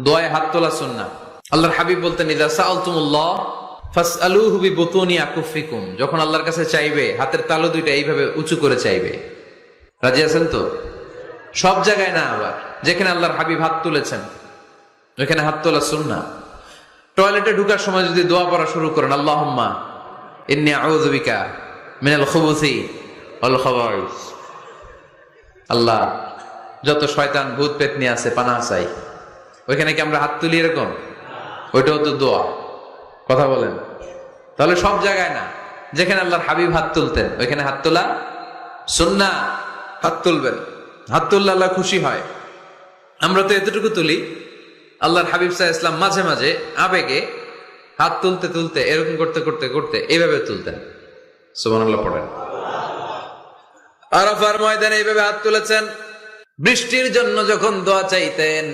দোয়ায় হাত তোলা সুন্নাহ। আল্লাহর হাবিব বলতেন, ইযা সাআলতুমুল্লাহ ফাসআলুহু বিবুতুনি আকুফিকুম। যখন আল্লাহর কাছে চাইবে, হাতের তালু দুইটা এইভাবে উঁচু করে চাইবে। রাজি আছেন তো? সব জায়গায় না, আবার যেখানে আল্লাহর হাবিব হাত তুলেছেন ওইখানে হাত তোলা সুন্নাহ। টয়লেটে ঢুকার সময় যদি দোয়া পড়া শুরু করেন, আল্লাহুম্মা ইন্নী আউযু বিকা মিনাল খুবুসি ওয়াল খাবাইস, আল্লাহ যত শয়তান ভূত পেতনি আছে পানাহ চাই, ওইখানে কি আমরা হাত তুলি এরকম? ওইটাও তো দোয়া। কথা বলেন। তাহলে সব জায়গায় না, যেখানে আল্লাহর হাবিব হাত তুলতেন ওইখানে হাত তোলা সুন্নাহ। হাত তুলবেন, হাত তুললে আল্লাহ খুশি হয়। আমরা তো এতটুকু তুলি, আল্লাহর হাবিব সাল্লাল্লাহু আলাইহি ওয়াসাল্লাম মাঝে মাঝে আবেগে হাত তুলতে তুলতে এরকম করতে করতে করতে এইভাবে তুলতেন। সুবহানাল্লাহ পড়েন। আরাফার ময়দানে এইভাবে হাত তুলেছেন। বৃষ্টির জন্য যখন দোয়া চাইতেন,